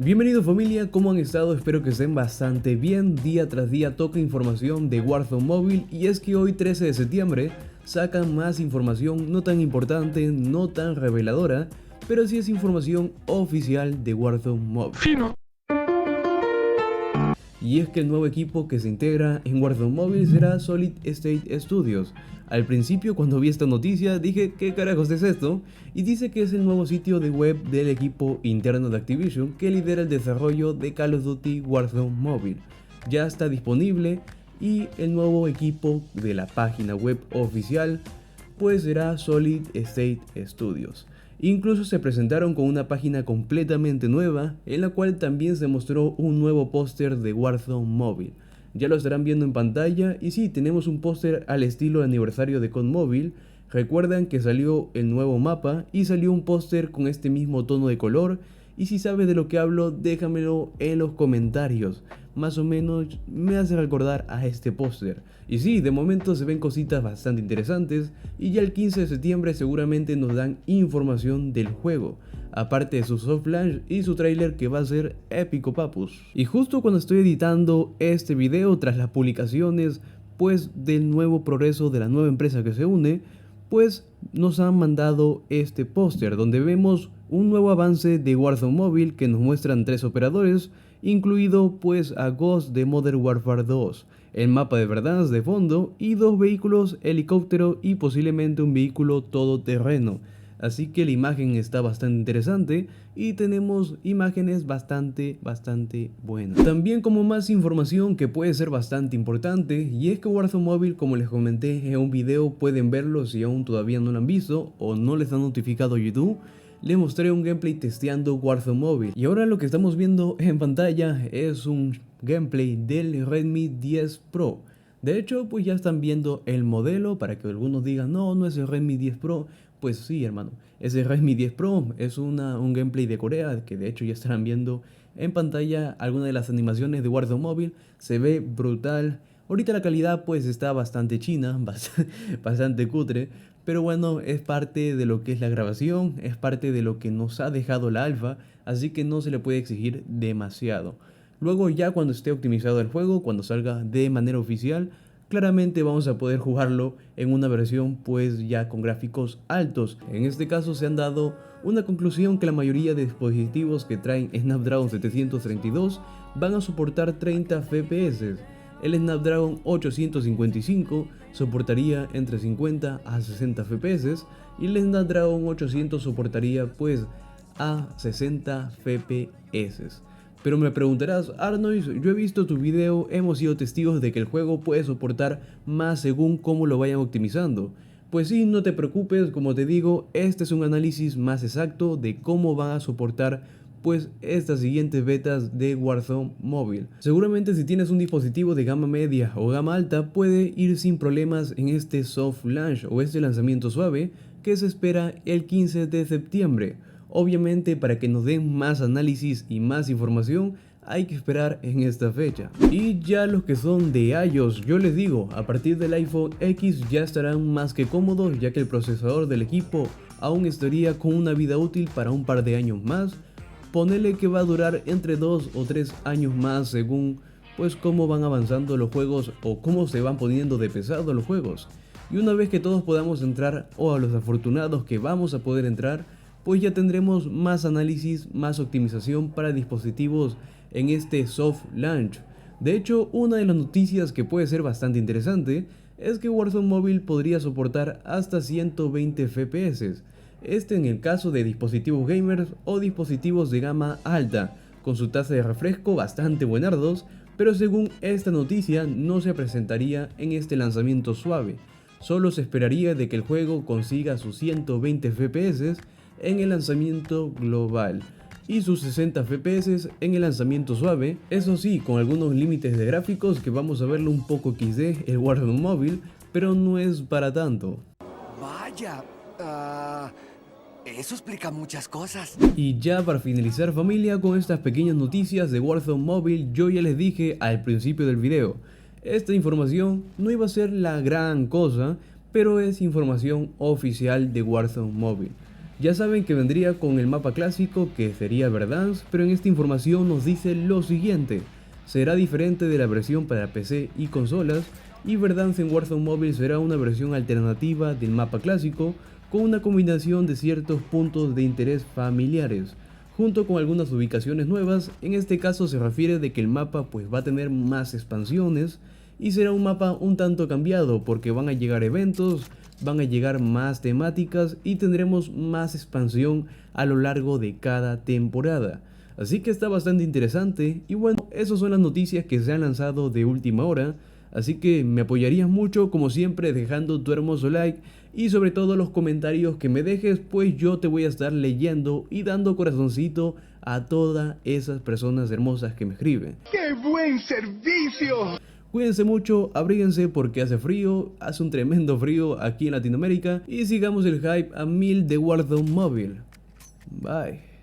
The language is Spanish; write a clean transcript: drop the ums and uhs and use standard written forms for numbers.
Bienvenidos familia, ¿cómo han estado? Espero que estén bastante bien. Día tras día toca información de Warzone Mobile y es que hoy 13 de septiembre sacan más información no tan importante, no tan reveladora, pero sí es información oficial de Warzone Mobile. Fino. Y es que el nuevo equipo que se integra en Warzone Mobile será Solid State Studios. Al principio cuando vi esta noticia dije ¿qué carajos es esto? Y dice que es el nuevo sitio de web del equipo interno de Activision que lidera el desarrollo de Call of Duty Warzone Mobile. Ya está disponible y el nuevo equipo de la página web oficial pues será Solid State Studios. Incluso se presentaron con una página completamente nueva, en la cual también se mostró un nuevo póster de Warzone Mobile. Ya lo estarán viendo en pantalla y sí, tenemos un póster al estilo de aniversario de COD Mobile. Recuerdan que salió el nuevo mapa y salió un póster con este mismo tono de color. Y si sabes de lo que hablo, déjamelo en los comentarios. Más o menos me hace recordar a este póster. Y sí, de momento se ven cositas bastante interesantes y ya el 15 de septiembre seguramente nos dan información del juego, aparte de su soft launch y su tráiler que va a ser épico papus. Y justo cuando estoy editando este video tras las publicaciones pues del nuevo progreso de la nueva empresa que se une, pues nos han mandado este póster donde vemos un nuevo avance de Warzone Mobile que nos muestran 3 operadores, incluido pues a Ghost de Modern Warfare 2, el mapa de verdad de fondo y 2 vehículos, helicóptero y posiblemente un vehículo todoterreno. Así que la imagen está bastante interesante y tenemos imágenes bastante buenas. También como más información que puede ser bastante importante, y es que Warzone Mobile, como les comenté en un video, pueden verlo si aún todavía no lo han visto o no les han notificado YouTube. Les mostré un gameplay testeando Warzone Mobile y ahora lo que estamos viendo en pantalla es un gameplay del Redmi 10 Pro. De hecho, pues ya están viendo el modelo para que algunos digan no es el Redmi 10 Pro. Pues sí, hermano, es el Redmi 10 Pro, es un gameplay de Corea que de hecho ya estarán viendo en pantalla algunas de las animaciones de Warzone Mobile. Se ve brutal. Ahorita la calidad pues está bastante china, bastante cutre, pero bueno, es parte de lo que es la grabación, es parte de lo que nos ha dejado la alfa, así que no se le puede exigir demasiado. Luego ya cuando esté optimizado el juego, cuando salga de manera oficial, claramente vamos a poder jugarlo en una versión pues ya con gráficos altos. En este caso se han dado una conclusión que la mayoría de dispositivos que traen Snapdragon 732 van a soportar 30 FPS. El Snapdragon 855 soportaría entre 50 a 60 FPS y el Snapdragon 800 soportaría pues a 60 FPS. Pero me preguntarás, Arnold, yo he visto tu video, hemos sido testigos de que el juego puede soportar más según cómo lo vayan optimizando. Pues sí, no te preocupes, como te digo, este es un análisis más exacto de cómo van a soportar pues estas siguientes betas de Warzone Mobile. Seguramente si tienes un dispositivo de gama media o gama alta puede ir sin problemas en este soft launch o este lanzamiento suave que se espera el 15 de septiembre. Obviamente para que nos den más análisis y más información hay que esperar en esta fecha. Y ya los que son de iOS, yo les digo, a partir del iPhone X ya estarán más que cómodos ya que el procesador del equipo aún estaría con una vida útil para un par de años más. Ponele que va a durar entre 2 o 3 años más según pues cómo van avanzando los juegos o cómo se van poniendo de pesado los juegos. Y una vez que todos podamos entrar, o a los afortunados que vamos a poder entrar, pues ya tendremos más análisis, más optimización para dispositivos en este soft launch. De hecho, una de las noticias que puede ser bastante interesante es que Warzone Mobile podría soportar hasta 120 FPS. Este en el caso de dispositivos gamers o dispositivos de gama alta, con su tasa de refresco bastante buenardos, pero según esta noticia no se presentaría en este lanzamiento suave. Solo se esperaría de que el juego consiga sus 120 FPS en el lanzamiento global y sus 60 FPS en el lanzamiento suave, eso sí, con algunos límites de gráficos que vamos a verlo un poco XD el Warzone Mobile, pero no es para tanto. Vaya, eso explica muchas cosas. Y ya para finalizar familia con estas pequeñas noticias de Warzone Mobile, yo ya les dije al principio del video, esta información no iba a ser la gran cosa, pero es información oficial de Warzone Mobile. Ya saben que vendría con el mapa clásico que sería Verdansk, pero en esta información nos dice lo siguiente: será diferente de la versión para PC y consolas, y Verdansk en Warzone Mobile será una versión alternativa del mapa clásico con una combinación de ciertos puntos de interés familiares, junto con algunas ubicaciones nuevas. En este caso se refiere de que el mapa pues va a tener más expansiones y será un mapa un tanto cambiado porque van a llegar eventos, van a llegar más temáticas y tendremos más expansión a lo largo de cada temporada. Así que está bastante interesante y bueno, esas son las noticias que se han lanzado de última hora. Así que me apoyarías mucho como siempre dejando tu hermoso like y sobre todo los comentarios que me dejes, pues yo te voy a estar leyendo y dando corazoncito a todas esas personas hermosas que me escriben. ¡Qué buen servicio! Cuídense mucho, abríguense porque hace frío, hace un tremendo frío aquí en Latinoamérica y sigamos el hype a 1000 de Warzone Mobile. Bye.